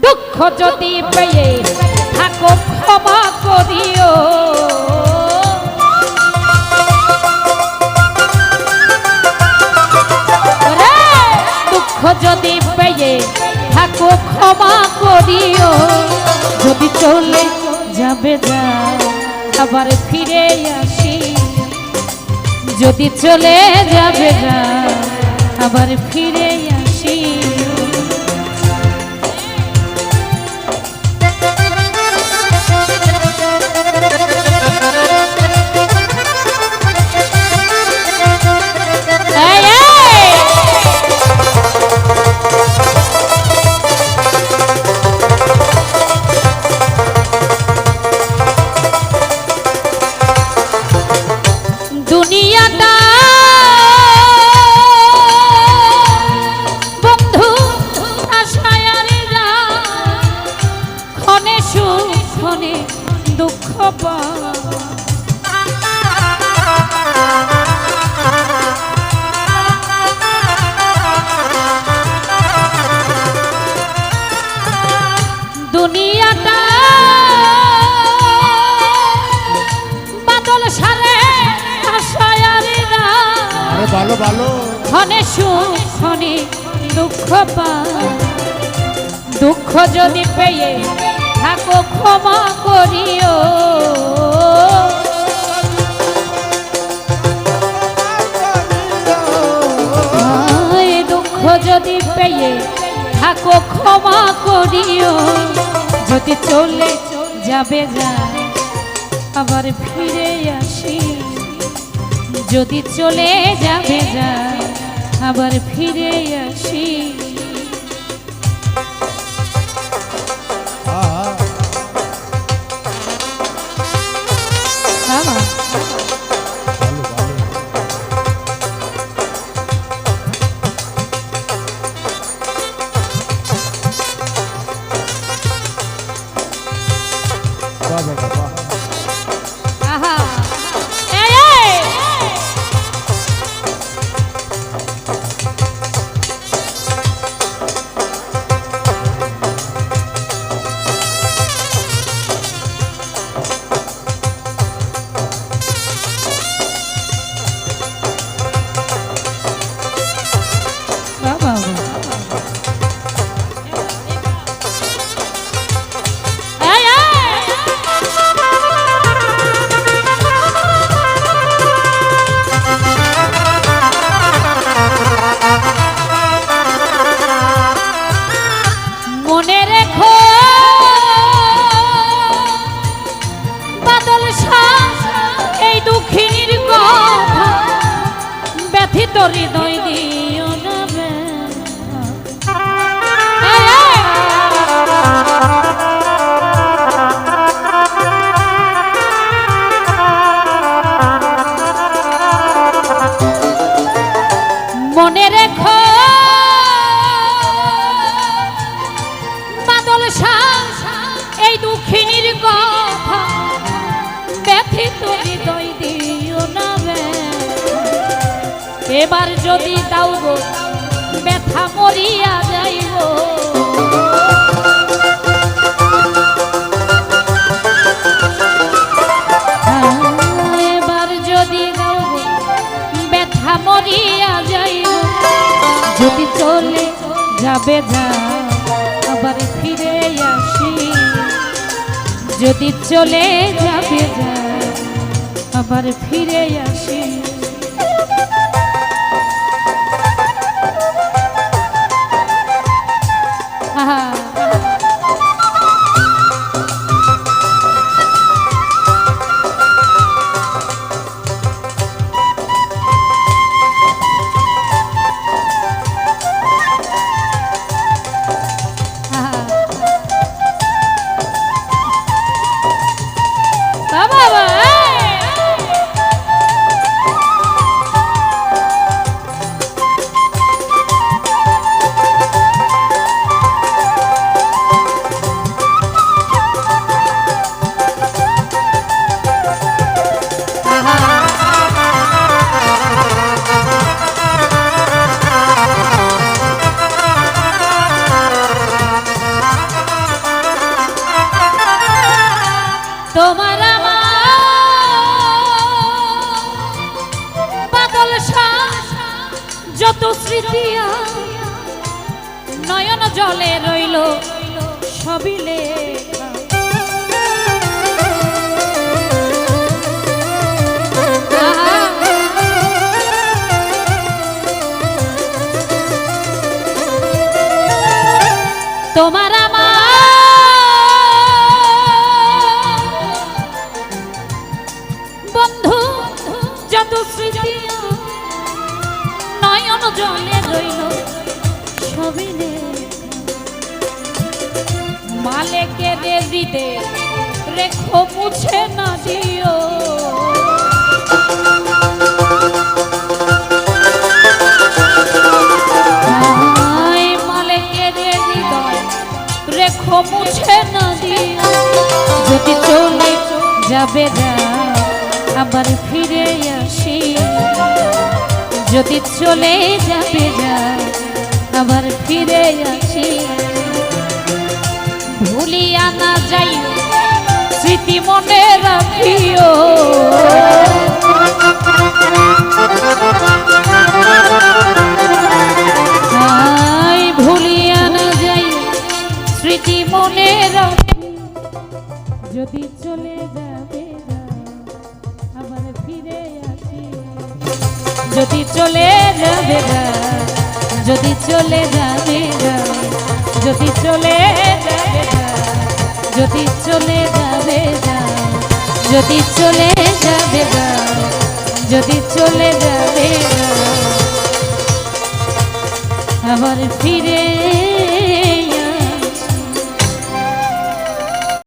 দুঃখ যদি পেয়ে থাকো ক্ষমা করিও, দুঃখ যদি পেয়ে থাকো ক্ষমা করিও, যদি চলে যাবে যা আবার ফিরে আসি, যদি চলে যাবে যা আবার ফিরে আসি। দুনিয়াটা বন্ধু আশায় রে যা, ক্ষণে সুখ ক্ষণে দুঃখ পা, দুনিয়াটা বাদল সারে আশায় রে না, ভালো ভালো ক্ষণে সুখ ক্ষণে দুঃখ পা, দুঃখ যদি পেয়ে থাকো ক্ষমা করিও, দুঃখ যদি পেয়ে থাকো ক্ষমা করিও, যদি চলে যাবে যা আবার ফিরে আসি, যদি চলে যাবে যা আবার ফিরে আসি। মনে রেখো বাদল এই দুঃখিনীর কথা, ব্যথিত হৃদয় দিও না, মনে রেখো এই দুঃখিনীর কথা, ব্যথিত হৃদয় দিও না, এবার যদি দাও গো ব্যথা মরিয়া যাইব, এবার যদি দাও গো ব্যথা মরিয়া যাইব, যদি চলে যাবে যা আবার ফিরে আসি, যদি চলে যাবে যা আবার ফিরে আসি। জলে রইল সবই লেখা। তোমার আমার বন্ধু যত স্মৃতি নয়ন জলে রইল সবই মালেকে দিতে রেখো মুছে না দিও। রেখো মুছে না দিও। যদি চলে যাবে না আবার ফিরে আসি, যদি চলে যাবে না আবার ফিরে আসি। ভুলিয়া না যাই স্মৃতি মনে রাখিও। ভুলিয়া না যাই স্মৃতি মনে রাখি। যদি চলে যাবে না আবার ফিরে আসি, যদি চলে যাবে না, যদি চলে যাবে না, যদি চলে যাবে না, যদি চলে যাবে না, যদি চলে যাবে না, যদি চলে যাবে না আবার ফিরে